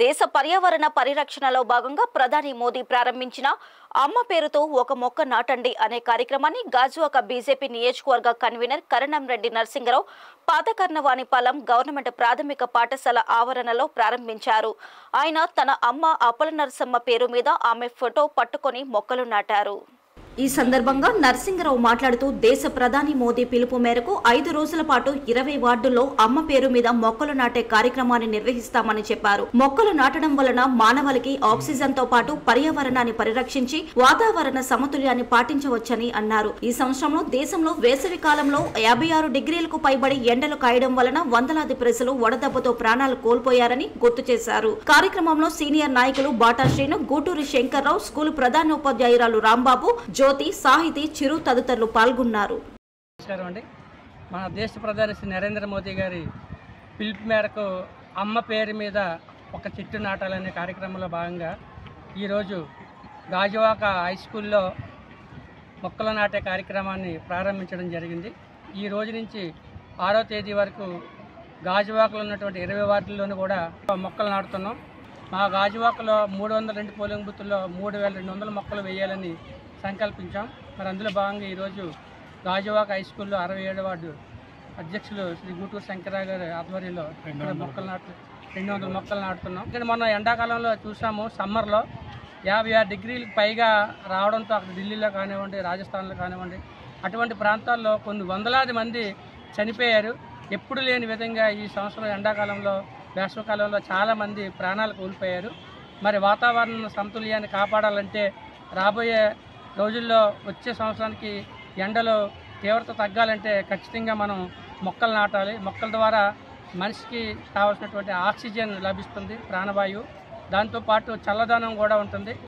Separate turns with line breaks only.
దేశ పర్యావరణ పరిరక్షణలో భాగంగా ప్రధాని మోదీ ప్రారంభించిన అమ్మ పేరుతో ఒక మొక్క నాటండి అనే కార్యక్రమాన్ని గాజువాక బీజేపీ నియోజకవర్గ కన్వీనర్ కరణంరెడ్డి నరసింగరావు పాతకర్ణవాణిపాలెం గవర్నమెంట్ ప్రాథమిక పాఠశాల ఆవరణలో ప్రారంభించారు. ఆయన తన అమ్మ అప్పల నరసమ్మ పేరు మీద ఆమె ఫోటో పట్టుకొని మొక్కలు నాటారు. ఈ సందర్భంగా నరసింగరావు మాట్లాడుతూ దేశ ప్రధాని మోదీ పిలుపు మేరకు 5 రోజుల పాటు 20 వార్డుల్లో అమ్మ పేరు మీద మొక్కలు నాటే కార్యక్రమాన్ని నిర్వహిస్తామని చెప్పారు. మొక్కలు నాటడం వలన మానవాళికి ఆక్సిజన్ తో పాటు పర్యావరణాన్ని పరిరక్షించి వాతావరణ సమతుల్యాన్ని పాటించవచ్చని అన్నారు. ఈ సంవత్సరంలో దేశంలో వేసవి కాలంలో 56 డిగ్రీలకు పైబడి ఎండలు కాయడం వలన వందలాది ప్రజలు వడదెబ్బతో ప్రాణాలు కోల్పోయారని గుర్తు చేశారు. కార్యక్రమంలో సీనియర్ నాయకులు బాటా శ్రీను, గూటూరి శంకర్రావు, స్కూలు ప్రధానోపాధ్యాయురాలు రాంబాబు, జ్యోతి, సాహితీ, చిరు తదితరులు పాల్గొన్నారు.
మన దేశ ప్రధాని శ్రీ నరేంద్ర మోదీ గారి పిలుపు మేరకు అమ్మ పేరు మీద ఒక చెట్టు నాటాలనే కార్యక్రమంలో భాగంగా ఈరోజు గాజువాక హై స్కూల్లో మొక్కలు నాటే కార్యక్రమాన్ని ప్రారంభించడం జరిగింది. ఈ రోజు నుంచి 6వ తేదీ వరకు గాజువాకలో ఉన్నటువంటి 20 వార్డుల్లోనూ కూడా మొక్కలు నాటుతున్నాం. మా గాజువాకలో 302 పోలింగ్ బూతుల్లో 3200 మొక్కలు వేయాలని సంకల్పించాం. మరి అందులో భాగంగా ఈరోజు గాజువాక హై స్కూల్లో 67వ వార్డు అధ్యక్షులు శ్రీ గూటూరు శంకరరావు గారి ఆధ్వర్యంలో 200 మొక్కలు నాటుతున్నాం. ఇక్కడ మొన్న ఎండాకాలంలో చూసాము, సమ్మర్లో 56 డిగ్రీలకు పైగా రావడంతో అక్కడ ఢిల్లీలో కానివ్వండి, రాజస్థాన్లో కానివ్వండి, అటువంటి ప్రాంతాల్లో కొన్ని వందలాది మంది చనిపోయారు. ఎప్పుడు లేని విధంగా ఈ సంవత్సరం ఎండాకాలంలో, వేసవికాలంలో చాలామంది ప్రాణాలు కోల్పోయారు. మరి వాతావరణ సమతుల్యాన్ని కాపాడాలంటే రాబోయే రోజుల్లో వచ్చే సంవత్సరానికి ఎండలో తీవ్రత తగ్గాలంటే ఖచ్చితంగా మనం మొక్కలు నాటాలి. మొక్కల ద్వారా మనిషికి కావాల్సినటువంటి ఆక్సిజన్ లభిస్తుంది, ప్రాణవాయువు, దాంతోపాటు చల్లదనం కూడా ఉంటుంది.